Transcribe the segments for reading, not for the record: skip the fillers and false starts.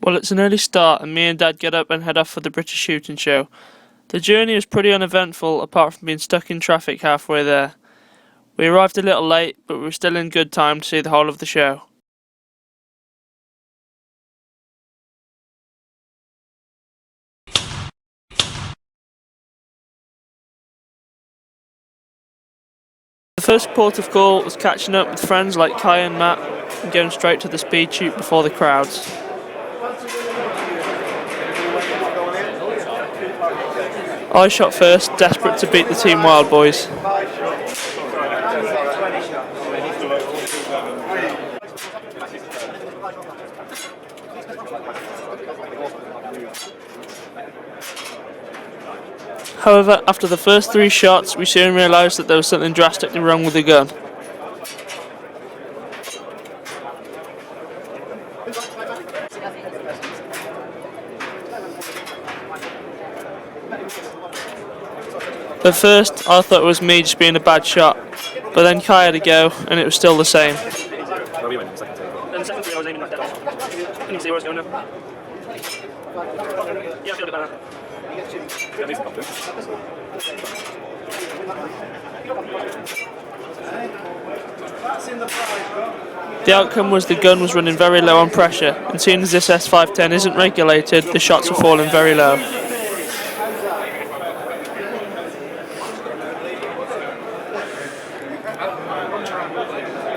Well, it's an early start and me and Dad get up and head off for the British shooting show. The journey was pretty uneventful apart from being stuck in traffic halfway there. We arrived a little late, but we were still in good time to see the whole of the show. The first port of call was catching up with friends like Kai and Matt and going straight to the speed shoot before the crowds. I shot first, desperate to beat the Team Wild boys. However, after the first 3 shots, we soon realised that there was something drastically wrong with the gun. At first, I thought it was me just being a bad shot, but then Kai had a go, and it was still the same. Then second 3 I was aiming like that. Can you see where it's going now? Yeah, I feel a bit better. The outcome was the gun was running very low on pressure, and seeing as this S510 isn't regulated, the shots were falling very low.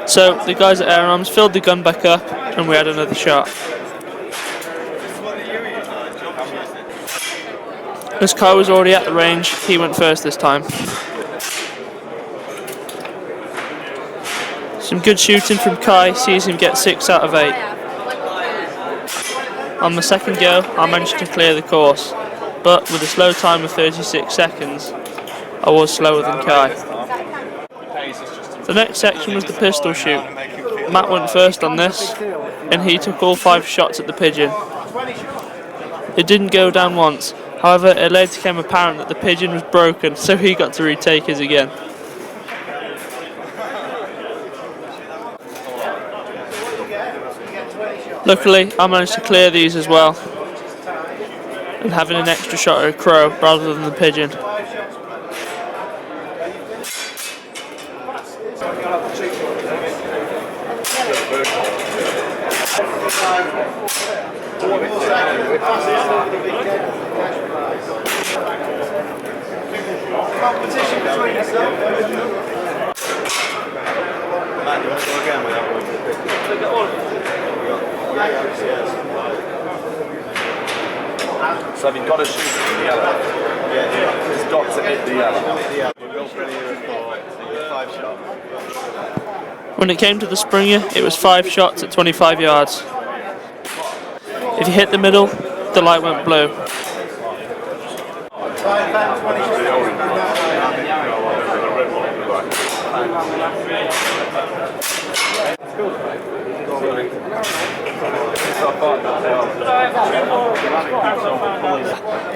So the guys at Air Arms filled the gun back up and we had another shot. As Kai was already at the range, he went first this time. Some good shooting from Kai sees him get 6 out of 8. On the second go, I managed to clear the course, but with a slow time of 36 seconds, I was slower than Kai. The next section was the pistol shoot. Matt went first on this, and he took all 5 shots at the pigeon. It didn't go down once, however it later became apparent that the pigeon was broken, so he got to retake his again. Luckily, I managed to clear these as well, and having an extra shot at a crow rather than the pigeon. Competition between yourself. Matt, you want to go again with that one? So have you got to shoot it in the yellow? Yeah, it's got to hit the yellow. We'll go for the 5 shot. When it came to the Springer, it was 5 shots at 25 yards. If you hit the middle, the light went blue.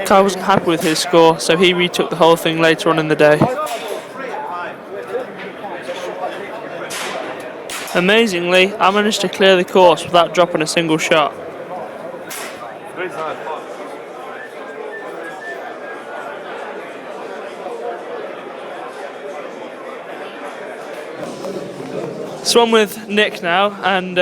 Kai wasn't happy with his score, so he retook the whole thing later on in the day. Amazingly, I managed to clear the course without dropping a single shot. So I'm with Nick now, and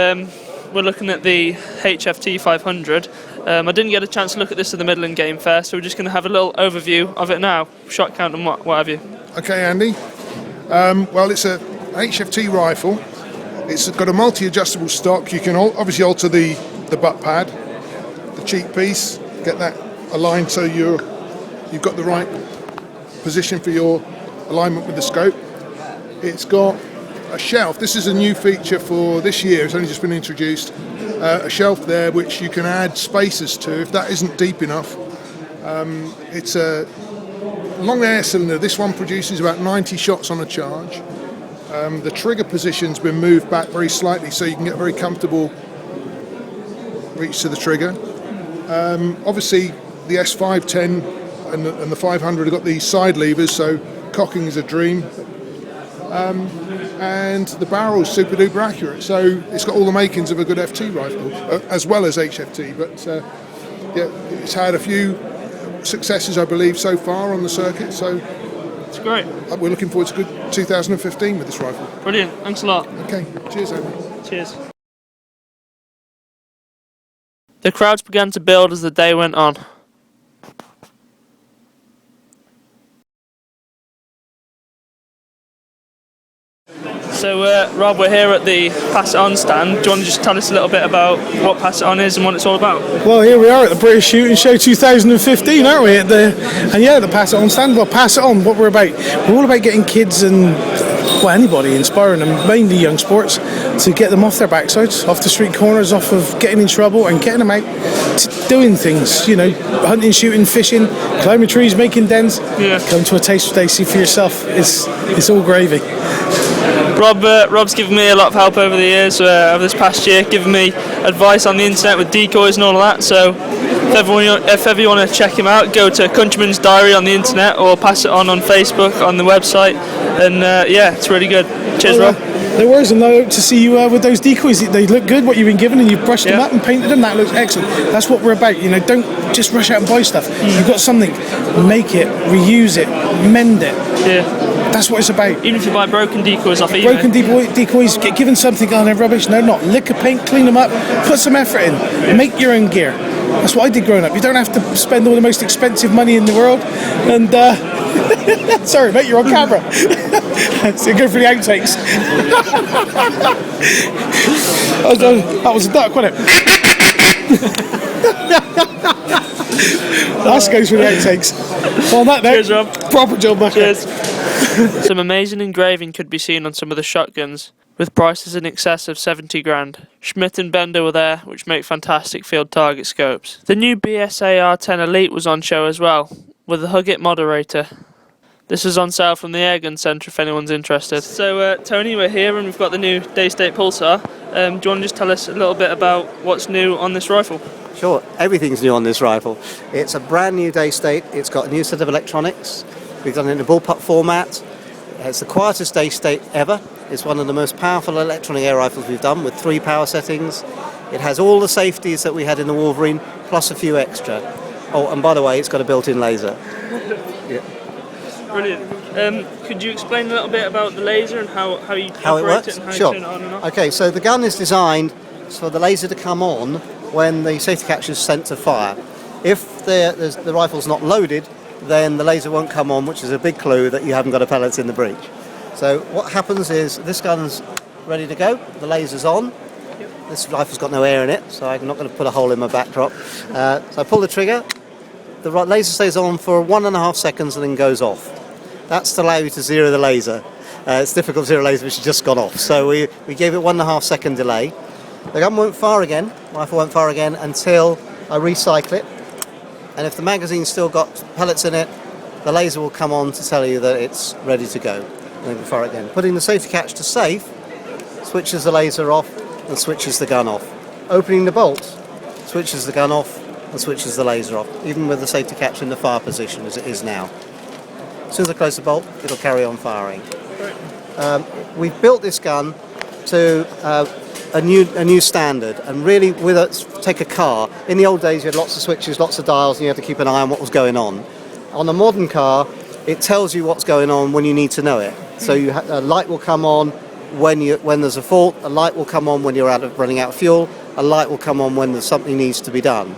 we're looking at the HFT 500. I didn't get a chance to look at this at the Midland Game Fair, so we're just going to have a little overview of it now, shot count and what have you. Okay, Andy. Well, it's a HFT rifle. It's got a multi-adjustable stock. You can obviously alter the butt pad, the cheek piece, get that aligned so you've got the right position for your alignment with the scope. It's got a shelf. This is a new feature for this year. It's only just been introduced. A shelf there which you can add spacers to if that isn't deep enough. It's a long air cylinder. This one produces about 90 shots on a charge. The trigger position's been moved back very slightly so you can get a very comfortable reach to the trigger. Obviously the S510 and the 500 have got these side levers, so cocking is a dream. and the barrel's super duper accurate. So it's got all the makings of a good FT rifle, as well as HFT. But yeah, it's had a few successes, I believe, so far on the circuit. So It's great. we're looking forward to good 2015 with this rifle. Brilliant. Thanks a lot. Okay, cheers, Andy. Cheers. The crowds began to build as the day went on. So, Rob, we're here at the Pass It On stand. Do you want to just tell us a little bit about what Pass It On is and what it's all about? Well, here we are at the British Shooting Show 2015, aren't we? The Pass It On stand. Well, Pass It On, what we're about. We're all about getting kids and, well, anybody, inspiring them, mainly young sports, to get them off their backsides, off the street corners, off of getting in trouble and getting them out to doing things, you know, hunting, shooting, fishing, climbing trees, making dens. Yeah. Come to a Taste of Stacey for yourself. It's all gravy. Rob's given me a lot of help over the years, over this past year, giving me advice on the internet with decoys and all of that. So if ever you want to check him out, go to Countryman's Diary on the internet or Pass It On Facebook on the website. And yeah, it's really good. Cheers, Rob. No worries, and I hope to see you with those decoys. They look good, what you've been given, and you've brushed them up and painted them. That looks excellent. That's what we're about. You know, don't just rush out and buy stuff. You've got something, make it, reuse it, mend it. Yeah. That's what it's about. Even if you buy broken decoys off eBay. Broken decoys, get given something on their rubbish. No, not liquor paint, clean them up, put some effort in, make your own gear. That's what I did growing up. You don't have to spend all the most expensive money in the world. And sorry, mate, you're on camera. So go for the outtakes. That was a duck, wasn't it? That goes for the outtakes. On that note, Cheers, Rob. Proper job, Bucker. Cheers. Some amazing engraving could be seen on some of the shotguns, with prices in excess of 70 grand. Schmidt and Bender were there, which make fantastic field target scopes. The new BSA R10 Elite was on show as well, with a Hug-It moderator. This is on sale from the Airgun Centre if anyone's interested. So Tony, we're here and we've got the new Daystate Pulsar. Do you want to just tell us a little bit about what's new on this rifle? Sure, everything's new on this rifle. It's a brand new Daystate. It's got a new set of electronics. We've done it in a bullpup format. It's the quietest Daystate ever. It's one of the most powerful electronic air rifles we've done, with 3 power settings. It has all the safeties that we had in the Wolverine, plus a few extra. Oh, and by the way, it's got a built-in laser. Yeah. Brilliant. Could you explain a little bit about the laser and how you How it operate works? it and how Sure. you turn it on and off? Okay, so the gun is designed for the laser to come on when the safety catch is sent to fire. If the rifle's not loaded, then the laser won't come on, which is a big clue that you haven't got a pellets in the breech. So what happens is this gun's ready to go, the laser's on. This rifle's got no air in it, so I'm not going to put a hole in my backdrop. So I pull the trigger, the laser stays on for 1.5 seconds and then goes off. That's to allow you to zero the laser. It's difficult to zero a laser which has just gone off. So we gave it 1.5 second delay. The gun won't fire again, rifle won't fire again until I recycle it. And if the magazine's still got pellets in it, the laser will come on to tell you that it's ready to go. And then we fire it again. Putting the safety catch to safe switches the laser off and switches the gun off. Opening the bolt switches the gun off and switches the laser off, even with the safety catch in the fire position as it is now. As soon as I close the bolt, it'll carry on firing. We've built this gun to a new standard, and really with it, take a car. In the old days you had lots of switches, lots of dials, and you had to keep an eye on what was going on. On a modern car, it tells you what's going on when you need to know it. So a light will come on when there's a fault, a light will come on when you're running out of fuel, a light will come on when something needs to be done.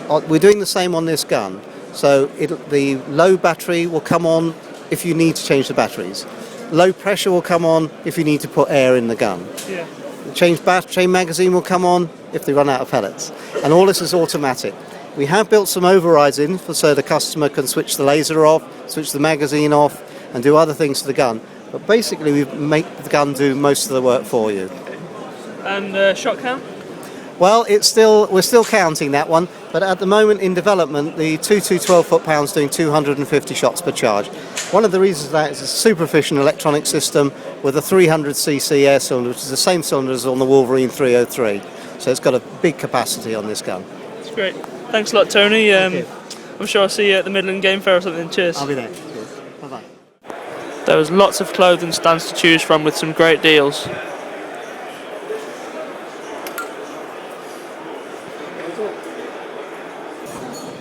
We're doing the same on this gun. So the low battery will come on if you need to change the batteries. Low pressure will come on if you need to put air in the gun. Yeah. The chain magazine will come on if they run out of pellets. And all this is automatic. We have built some overrides in so the customer can switch the laser off, switch the magazine off, and do other things to the gun. But basically we make the gun do most of the work for you. And shot count? Well, we're still counting that one, but at the moment in development, the 2.2 12 foot-pounds doing 250 shots per charge. One of the reasons for that is a super efficient electronic system with a 300cc air cylinder, which is the same cylinder as on the Wolverine 303. So it's got a big capacity on this gun. That's great. Thanks a lot, Tony. I'm sure I'll see you at the Midland Game Fair or something. Cheers. I'll be there. Cheers. Bye-bye. There was lots of clothing stands to choose from with some great deals.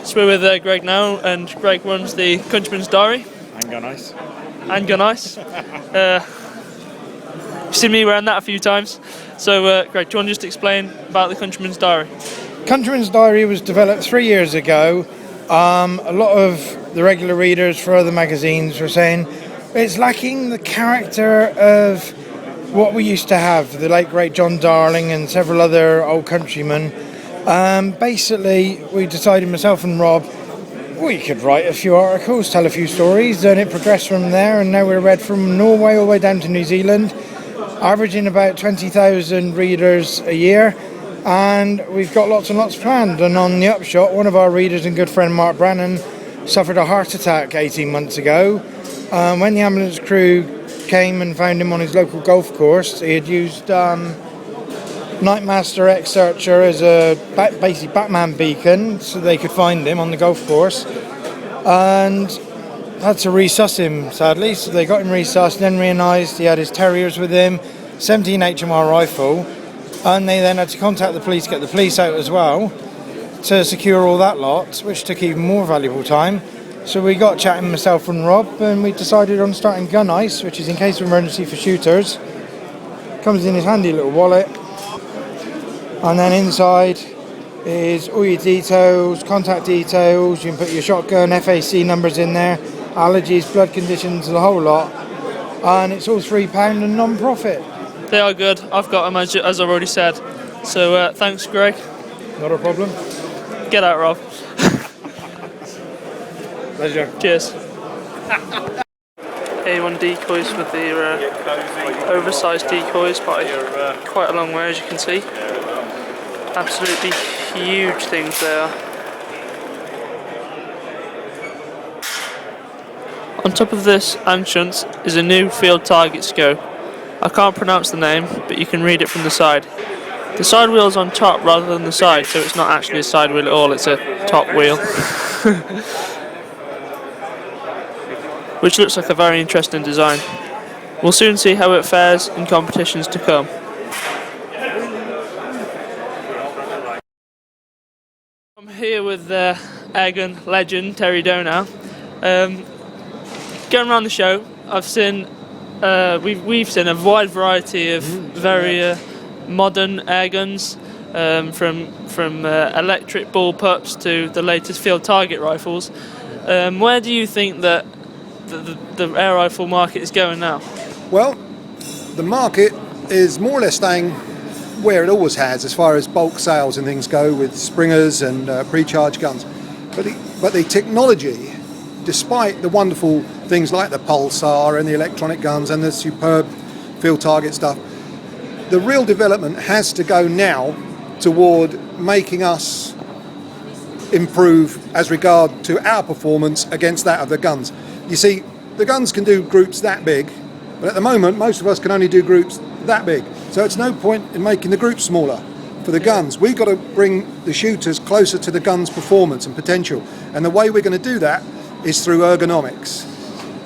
So we're with Greg now, and Greg runs the Countryman's Diary. And Gun Ice. And Gun Ice. You've seen me wearing that a few times. So Greg, do you want to just explain about the Countryman's Diary? Countryman's Diary was developed 3 years ago. A lot of the regular readers for other magazines were saying it's lacking the character of what we used to have, the late great John Darling and several other old countrymen. Basically, we decided, myself and Rob, we could write a few articles, tell a few stories, and it progressed from there, and now we're read from Norway all the way down to New Zealand, averaging about 20,000 readers a year, and we've got lots and lots planned. And on the upshot, one of our readers and good friend Mark Brannan suffered a heart attack 18 months ago. When the ambulance crew came and found him on his local golf course, he had used Nightmaster X Searcher as a basically Batman beacon so they could find him on the golf course, and had to resus him, sadly. So they got him resussed, then realised he had his terriers with him, 17 HMR rifle, and they then had to contact the police, get the police out as well to secure all that lot, which took even more valuable time. So we got chatting, myself and Rob, and we decided on starting Gun Ice, which is in case of emergency for shooters. Comes in his handy little wallet, and then inside is all your details, contact details. You can put your shotgun, FAC numbers in there, allergies, blood conditions, the whole lot, and it's all £3 and non-profit. They are good. I've got them as I've already said. So thanks, Greg. Not a problem. Get out, Rob. Pleasure. Cheers. A1 decoys with the oversized decoys by quite a long way, as you can see. Absolutely huge things they are. On top of this Anshunt is a new field target scope. I can't pronounce the name, but you can read it from the side. The side wheel's on top rather than the side, so it's not actually a side wheel at all, it's a top wheel. Which looks like a very interesting design. We'll soon see how it fares in competitions to come. I'm here with airgun legend Terry Donow. Going around the show, I've seen we've seen a wide variety of very modern airguns, from electric bullpups to the latest field target rifles. Where do you think that the air rifle market is going now? Well, the market is more or less staying where it always has as far as bulk sales and things go, with Springers and pre-charged guns. But the technology, despite the wonderful things like the Pulsar and the electronic guns and the superb field target stuff, the real development has to go now toward making us improve as regard to our performance against that of the guns. You see, the guns can do groups that big, but at the moment most of us can only do groups that big. So it's no point in making the groups smaller for the guns. We've got to bring the shooters closer to the guns' performance and potential. And the way we're going to do that is through ergonomics.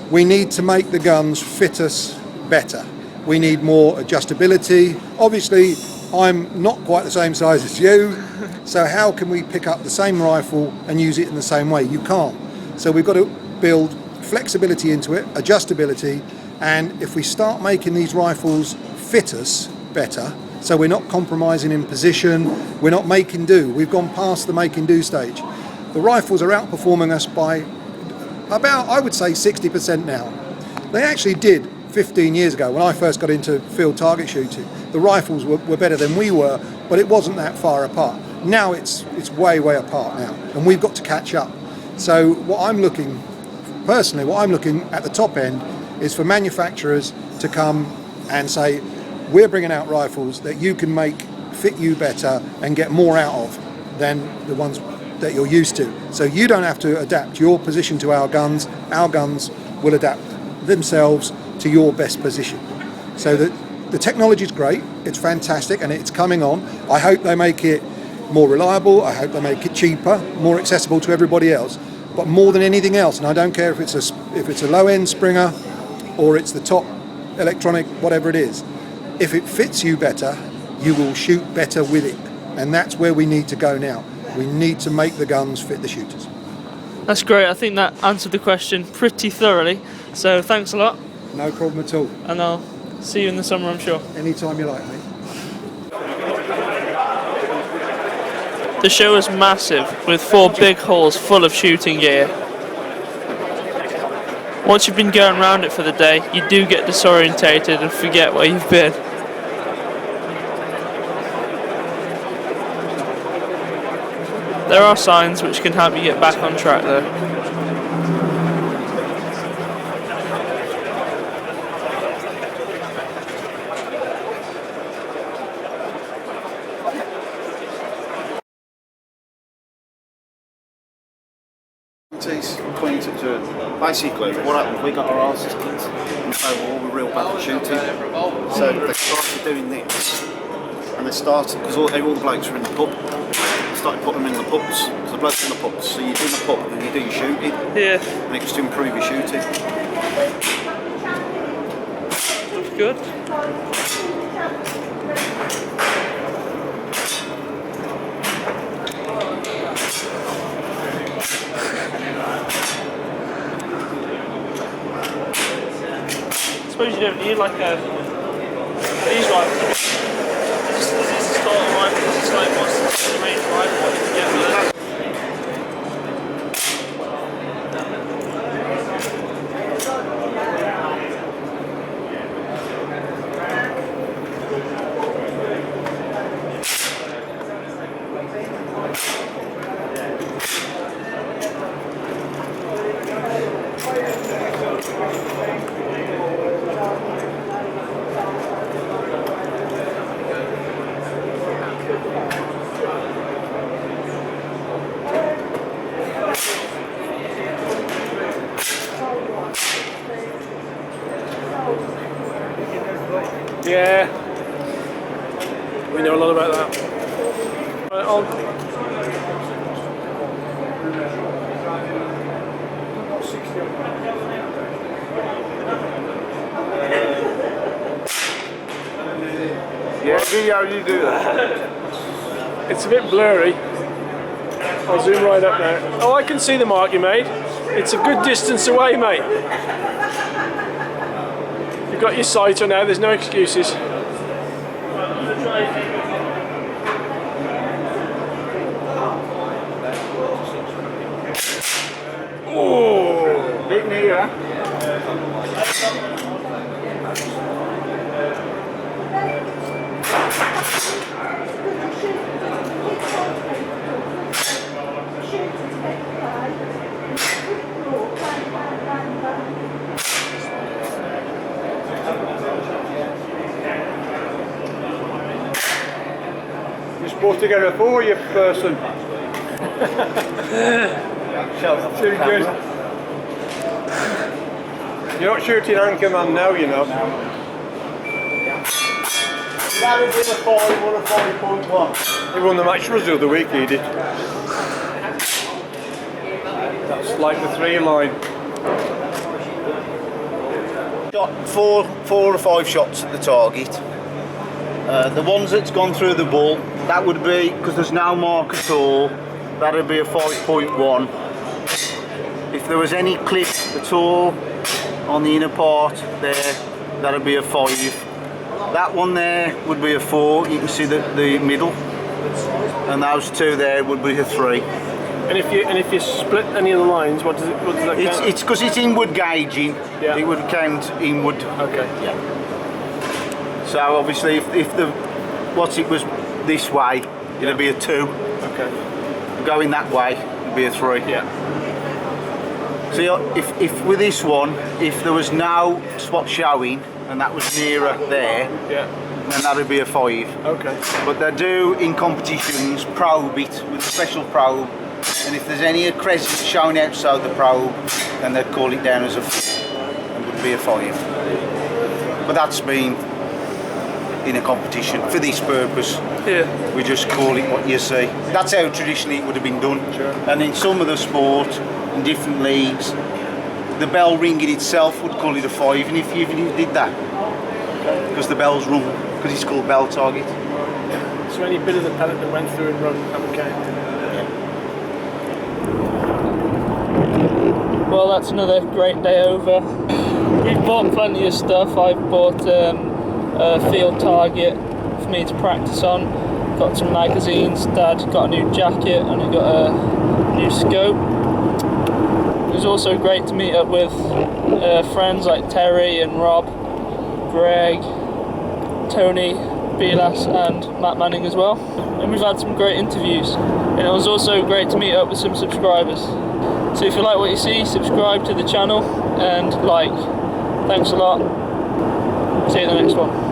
We need to make the guns fit us better. We need more adjustability. Obviously, I'm not quite the same size as you, so how can we pick up the same rifle and use it in the same way? You can't. So we've got to build flexibility into it, adjustability, and if we start making these rifles fit us better, so we're not compromising in position, we're not making do. We've gone past the making do stage. The rifles are outperforming us by about, I would say, 60% now. They actually did 15 years ago when I first got into field target shooting. The rifles were better than we were, but it wasn't that far apart. Now it's way apart now, and we've got to catch up. So what I'm looking at the top end is for manufacturers to come and say, we're bringing out rifles that you can make fit you better and get more out of than the ones that you're used to. So you don't have to adapt your position to our guns will adapt themselves to your best position. So the technology is great, it's fantastic, and it's coming on. I hope they make it more reliable, I hope they make it cheaper, more accessible to everybody else. But more than anything else, and I don't care if it's a low-end Springer or it's the top electronic, whatever it is. If it fits you better, you will shoot better with it. And that's where we need to go now. We need to make the guns fit the shooters. That's great. I think that answered the question pretty thoroughly. So thanks a lot, No problem at all. and I'll see you in the summer, I'm sure. Anytime you like, mate. The show is massive, with 4 big halls full of shooting gear. Once you've been going around it for the day, you do get disorientated and forget where you've been. There are signs which can help you get back on track though. Basically, what happened, we got our arses kicked, and so all were real bad at shooting. So they started doing this, and they started, because all the blokes were in the pub, they started putting them in the pubs. So the blokes in the pubs, so you do the pub and you do your shooting, Yeah, and it was to improve your shooting. that's good. I suppose you don't need like these rifles. This is the sort of rifle, this is like what's the range rifle what you can get with it. Yeah, we know a lot about that. Right, Yeah, video, you do that. it's a bit blurry. I'll zoom right up now. Oh, I can see the mark you made. It's a good distance away, mate. You've got your sighter now, there's no excuses. Oh, bit nearer. You're supposed to get a 4-year person. Too good. You're not shooting Anchorman now, you know. That would be a 5 or a 5.1. He won the match for us the other week, he did. That's like the 3 line. Got four or 5 shots at the target. The ones that's gone through the ball, that would be, because there's no mark at all, that would be a 5.1. If there was any clip at all on the inner part there, that would be a 5. That one there would be a 4, you can see the middle, and those 2 there would be a 3. And if you split any of the lines, what does that count? It's because it's inward gauging, Yeah. it would count inward. Okay. Yeah. So obviously if it was this way, it'd be a 2. Okay. Going that way, it'd be a 3. Yeah. So if with this one, if there was no spot showing and that was nearer there, Yeah. then that would be a 5. Okay. But they do in competitions probe it with a special probe, and if there's any crescent shown outside the probe, then they'd call it down as a 4 and would be a 5. But that's been in a competition for this purpose. Yeah. We just call it what you see. That's how traditionally it would have been done. Sure. And in some of the sport, in different leagues, the bell ringing itself would call it a 5, and if you did that, because the bell's rung, because it's called bell target. So any bit of the pellet that went through and run, that would count. Well, that's another great day over. We've bought plenty of stuff. I've bought a field target for me to practice on. Got some magazines. Dad got a new jacket and I got a new scope. It was also great to meet up with friends like Terry and Rob, Greg, Tony, Bilas and Matt Manning as well. And we've had some great interviews. And it was also great to meet up with some subscribers. So if you like what you see, subscribe to the channel and like. Thanks a lot. See you in the next one.